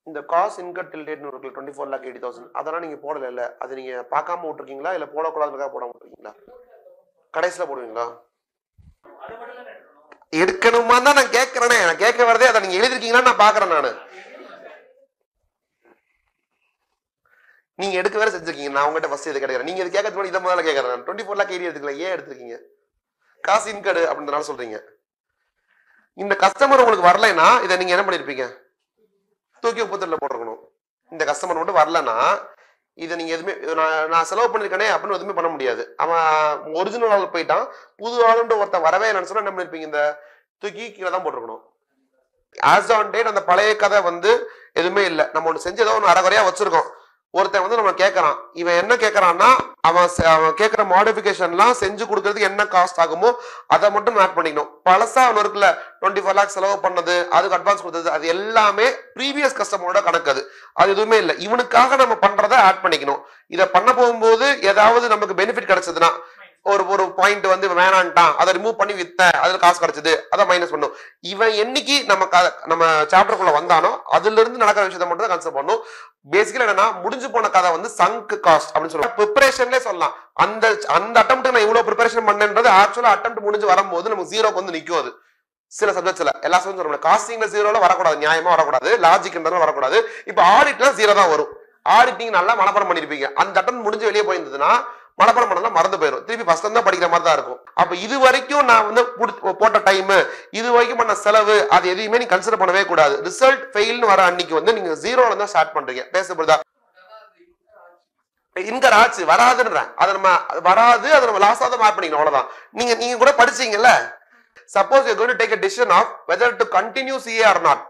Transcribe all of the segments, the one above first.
இந்த cost income டில் டேட்னு இருக்கு 24,80,000 அதெல்லாம் நீங்க போடல இல்ல, அது நீங்க பார்க்காம விட்டுருக்கீங்களா இல்ல போடக்கூடாதுக்காக போடாம விட்டுருக்கீங்களா? கடைசியில போடுவீங்களா? எடுக்கணுமா தான் நான் கேட்கறேனே, நான் கேட்க வரதே அதை நீங்க எழுதிருக்கீங்களா நான் பாக்குறேன். நானு நீங்க எடுக்க வேற செஞ்சிருக்கீங்க. நான் உங்ககிட்ட ஃபர்ஸ்ட் இது கேட்கறேன், நீங்க இது கேட்கறது முன்னாடி இதை முதல்ல கேட்கறேன். நான் 24 lakh எடுத்துக்கல, ஏன் எடுத்திருக்கீங்க? காசு இன்கடு அப்படின்றனால சொல்றீங்க. இந்த கஸ்டமர் உங்களுக்கு வரலைன்னா இதை நீங்க என்ன பண்ணிருப்பீங்க? தூக்கி உப்புத்தட்டில் போட்டிருக்கணும். இந்த கஸ்டமர் மட்டும் வரலன்னா இதை நீங்க எதுவுமே நான் செலவு பண்ணிருக்கேனே அப்படின்னு எதுவுமே பண்ண முடியாது. அவன் ஒரிஜினல் ஆள் போயிட்டான், புது ஆளுன்ற ஒருத்தன் வரவே இல்லைன்னு சொன்னா என்ன பண்ணிருப்பீங்க? இந்த தூக்கி கீழே தான் போட்டிருக்கணும். ஆஸ் ஆன் டேட் அந்த பழைய கதை வந்து எதுவுமே இல்லை. நம்ம ஒன்று செஞ்சதோ ஒன்று அரைகுறையா வச்சிருக்கோம். ஒருத்தன் வந்து நம்ம கேட்கறான், இவன் என்ன கேட்கறான்னா அவன் கேட்கிற மாடிஃபிகேஷன்லாம் செஞ்சு கொடுக்கறதுக்கு என்ன காஸ்ட் ஆகுமோ அதை மட்டும் ஆட் பண்ணிக்கணும். பழசா அவன் இருக்குல்ல 24 lakhs செலவு பண்ணது, அதுக்கு அட்வான்ஸ் கொடுத்தது, அது எல்லாமே ப்ரீவியஸ் கஸ்டமரோட கணக்கு. அது எதுவுமே இல்லை. இவனுக்காக நம்ம பண்றதை ஆட் பண்ணிக்கணும். இதை பண்ண போகும்போது ஏதாவது நமக்கு பெனிஃபிட் கிடைச்சதுன்னா ஒரு பாயிண்ட் வந்து வேணான்ட்டான், அதை ரிமூவ் பண்ணி வித்தேன், அதுல காசு கிடைச்சது, அதை மைனஸ் பண்ணும். இவன் என்னைக்கு நம்ம சாப்டருக்குள்ள வந்தானோ அதுல இருந்து நடக்கிற விஷயத்தை மட்டும் தான் கன்சிடர் பண்ணும். பேசிக்கலி என்னன்னா முடிஞ்சு போன கதை வந்து சங்க் காஸ்ட் அப்படின்னு சொல்லுவாங்க. ப்ரிப்பரேஷன்லேயே சொல்லலாம். அந்த அட்டெம்ப்ட் நான் இவ்வளவு ப்ரிப்பரேஷன் பண்ணேன்றது ஆக்சுவலா அட்டெம்ப்ட் முடிஞ்சு வரும்போது நமக்கு ஜீரோக்கு வந்து நிற்கும். அது சில சப்ஜெக்ட்ஸ்ல எல்லா சப்ஜெக்ட் சொல்ல காஸ்டிங்ல ஜீரோல வரக்கூடாது, நியாயமா வரக்கூடாது, லாஜிக் வரக்கூடாது. இப்ப ஆடிட்ல ஜீரோ தான் வரும். ஆடிட் நீங்க நல்லா மனப்பாடம் பண்ணிருப்பீங்க. அந்த அட்டெம்ப்ட் முடிஞ்சு வெளியே போயிருந்ததுன்னா மனப்பாடம் பண்ணா மறந்து போயிடும், திருப்பி ஃபர்ஸ்ட் தான் படிக்கிற மாதிரி தான் இருக்கும். அப்ப இது வரைக்கும் நான் வந்து போட்ட டைம், இது வரைக்கும் பண்ண செலவு, அது எதையுமே நீங்க கன்சிடர் பண்ணவே கூடாது. ரிசல்ட் ஃபெயில்னு வர அன்னைக்கு வந்து நீங்க ஜீரோல தான் ஸ்டார்ட் பண்றீங்க. பேசப்படுதா? இன்கர் ஆச்சு வராதுன்றேன், அதை நம்ம வராது, அதை நம்ம லாஸா தான் மார்க் பண்ணிக்கணும், அவ்வளவுதான். நீங்க கூட படிச்சீங்கல்ல. Suppose you going to take a decision of whether to continue CA or not.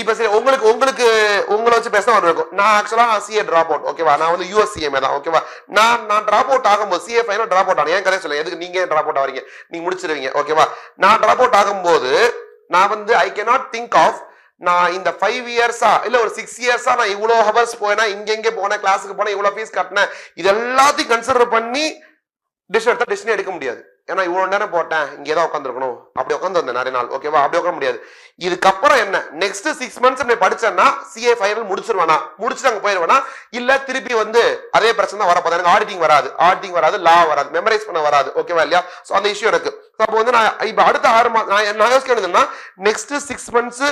இப்ப சரி உங்களை வச்சு பேச இருக்கும். நான் ஆக்சுவலா CA டிராப் அவுட், ஓகேவா? நான் வந்து USCMA தான், ஓகேவா? நான் டிராப் அவுட் ஆகும்போது CA ஃபைனல் டிராப் அவுட் ஆனேன். ஏன் கதையை சொல்ல, எதுக்கு நீங்க டிராப் அவுட் ஆவீங்க? நீங்க முடிச்சிருவீங்க, ஓகேவா? நான் டிராப் அவுட் ஆகும்போது நான் வந்து ஐ cannot think of நான் இந்த 5 yearsா இல்ல ஒரு 6 yearsா நான் இவ்வளவு ஹவர்ஸ் போனா, இங்க போனேன், கிளாஸுக்கு போனேன், இவ்வளவு ஃபீஸ் கட்டினேன், இது எல்லாத்தையும் கன்சிடர் பண்ணி டிசிஷன் எடுக்க முடியாது. ஏன்னா இவ்வளவு நேரம் போட்டேன், இங்கே தான் உட்காந்துருக்கணும், அப்படி உட்காந்து வந்தேன் நிறைய நாள், ஓகேவா? அப்படி உட்கார முடியாது. இதுக்கப்புறம் என்ன, நெக்ஸ்ட் 6 months படிச்சேன்னா CA ஃபைனல் முடிச்சிருவானா, முடிச்சுட்டு அங்க போயிருவானா, இல்ல திருப்பி வந்து அதே பிரச்சனை தான் வரப்போது. எனக்கு ஆடிட்டிங் வராது, லா வராது, மெமரைஸ் பண்ண வராது, ஓகேவா இல்லையா? சோ அந்த இஷ்யூ இருக்கு. அப்போ வந்து நான் இப்ப அடுத்த 6 மாசம் நான் யோசிக்க வேண்டியதுன்னா நெக்ஸ்ட் 6 months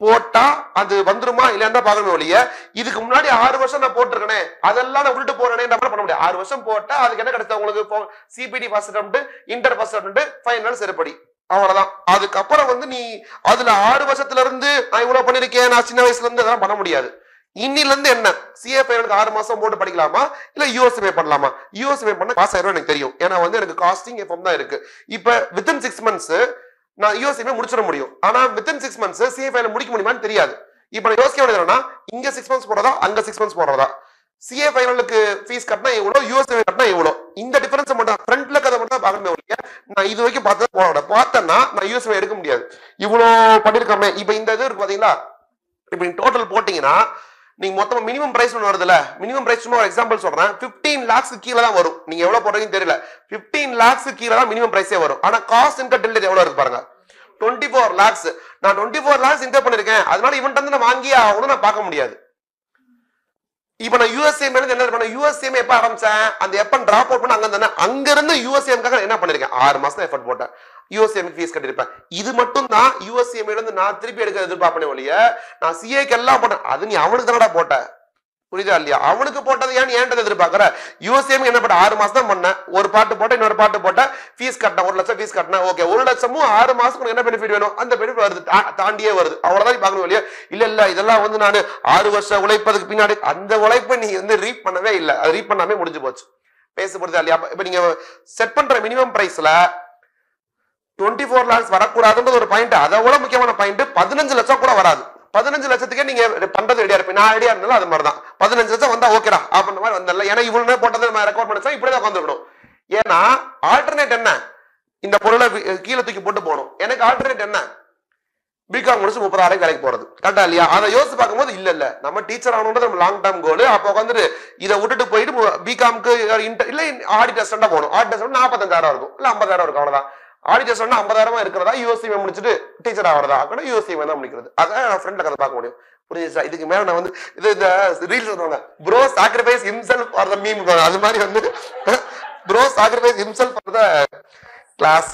போட்டா அது வந்துருமா இல்லையா பாக்கணும் ஒழிய, இதுக்கு முன்னாடி 6 வருஷம் நான் போட்டிருக்கேனே அதெல்லாம் நான் விட்டு போறேனே பண்ண முடியாது. 6 வருஷம் போட்டா அதுக்கு என்ன கிடைச்சா உங்களுக்கு CPT first attempt, inter first attempt, final செருப்படி, அவ்வளவுதான். அதுக்கப்புறம் வந்து நீ அதுல 6 வருஷத்துல இருந்து நான் இவ்வளவு பண்ணிருக்கேன், நான் சின்ன வயசுல இருந்து அதெல்லாம் பண்ண முடியாது. இன்னில இருந்து என்ன CA ஃபைனலுக்கு 6 மாசம் போட்டு படிக்கலாமா இல்ல USMA பண்ணலாமா? USMA பண்ண பாஸ் ஆயிரும் எனக்கு தெரியும். ஏன்னா வந்து எனக்கு காஸ்டிங் எஃப்எம் தான் இருக்கு. இப்ப வித்தின் 6 months நான் USMA முடிச்சிட முடியும். ஆனா வித்தின் 6 months CA ஃபைனல் முடிக்க முடியுமான்னு தெரியாது. இப்ப நான் யோசிக்க வேண்டியது என்னன்னா, இங்க 6 months போடுறதா, அங்க 6 months போடுறதா, CA ஃபைனலுக்கு ஃபீஸ் கட்டினா எவ்வளவு, USMA கட்டினா எவ்வளவு, இந்த டிஃபரன்ஸ் மட்டும் ஃப்ரண்ட்ல கதை மட்டும் தான் பார்க்கணும் ஒழிய, நான் இது வரைக்கும் பார்த்தேன்னா நான் USMA எடுக்க முடியாது. இவ்வளவு பண்ணிருக்கோமே. இப்ப இந்த இது இருக்கு பாத்தீங்களா, இப்ப நீங்க டோட்டல் போட்டீங்கன்னா நீங்க மொத்தமா மினிமம் பிரைஸ் ஒன்று வருதுல, மினிமம் பிரைஸ் சும்மா ஒரு எக்ஸாம்பிள் சொல்றேன், 15 lakhs கீழே தான் வரும். நீங்க எவ்வளவு போடுறீங்கன்னு தெரியல, 15 lakhs கீழே தான் மினிமம் பிரைஸே வரும். ஆனா காஸ்ட் இன்கம் டில் எவ்வளவு இருக்கு பாருங்க, 24 lakhs. நான் 24 lakhs இன்கம் பண்ணிருக்கேன், அதனால இவன்ட்ட வந்து நான் வாங்கியே ஆகணும், நான் பார்க்க முடியாது. இப்ப நான் USMA என்ன பண்ண, USMA எப்ப ஆரம்பிச்சேன், அந்த எப்ப டிராப் அவுட் பண்ண அங்க இருந்து USMA என்ன பண்ணிருக்கேன், 6 மாசம் எஃபர்ட் போட்டேன், USMA ஃபீஸ் கட்டிருப்பேன். இது மட்டும் தான் USMA இருந்து நான் திருப்பி எடுக்க எதிர்பார்ப்பேன் ஒழிய, நான் CAக்கு எல்லாம் போட்டேன், அது நீ அவனுக்கு தானடா போட்ட, புரியுதா இல்லையா? அவனுக்கு போட்டது ஏன் ஏன்றது எதிர்பார்க்கற? USMA என்ன பண்ண, 6 மாசம் தான் பண்ணேன், ஒரு பாட்டு போட்டேன், இன்னொரு பாட்டு போட்டேன், ஃபீஸ் கட்டினேன், 1 லட்சம் ஃபீஸ் கட்டினேன், ஓகே. 1 லட்சமும் 6 மாசத்துக்கு என்ன பெனிஃபிட் வேணும், அந்த பெனிஃபிட் வருது, தாண்டியே வருது, அவ்வளவுதான் பார்க்கணும் இல்லையா? இல்ல இதெல்லாம் வந்து நான் 6 வருஷம் உழைப்பதுக்கு பின்னாடி அந்த உழைப்பை நீ வந்து ரீப் பண்ணவே இல்லை, அது ரீப் பண்ணாமே முடிஞ்சு போச்சு. பேசப்படுதா இல்லையா? இப்ப நீங்க செட் பண்ற மினிமம் பிரைஸ்ல 24 lakhs வரக்கூடாதுன்றது ஒரு பாயிண்ட். அதை விட முக்கியமான பாயிண்ட் 15 லட்சம் கூட வராது. 15 லட்சத்துக்கே நீங்க பண்றது ரெடியா இருப்பேன். நான் ஐடியா இருந்தாலும் அது மாதிரி தான். 15 லட்சம் வந்தா ஓகேடா அப்படின்ற மாதிரி வந்தல. ஏன்னா இவ்வளவு போட்டதை ரெக்கார்ட் பண்ணா இப்படிதான் உட்காந்துருக்கணும். ஏன்னா ஆல்டர்னேட் என்ன, இந்த பொருளை கீழே தூக்கி போட்டு போகணும். எனக்கு ஆல்டர்னேட் என்ன, பிகாம் முடிச்சு 30,000 வேலைக்கு போறது, கரெக்டா இல்லையா? அதை யோசிச்சு பார்க்கும்போது இல்ல நம்ம டீச்சர் ஆகணும்ன்றது நம்ம லாங் டேர்ம் கோல். அப்ப உட்காந்துட்டு இதை விட்டுட்டு போயிட்டு பிகாம்க்கு இல்ல ஆடிட் அசிஸ்டண்டா போகணும். ஆடிட் அசிஸ்டன்ட் 45,000 இருக்கும், இல்ல 50,000 இருக்கும், அவ்வளவுதான். ஆடிட்டர் சொன்னா 50,000 இருக்கிறதா யூஎஸ்சிஎம் முடிச்சுட்டு டீச்சர் ஆகிறதா கூட யூஎஸ்சிஎம் தான் முடிக்கிறது. அதான் நான் ஃப்ரெண்ட்ல கதை பார்க்க முடியும். புரியுது? இதுக்கு மேல நான் வந்து இது இந்த ரீல்ஸ் சொல்லுவாங்க bro sacrifice himself for the meme, அது மாதிரி வந்து bro sacrifice himself for the class.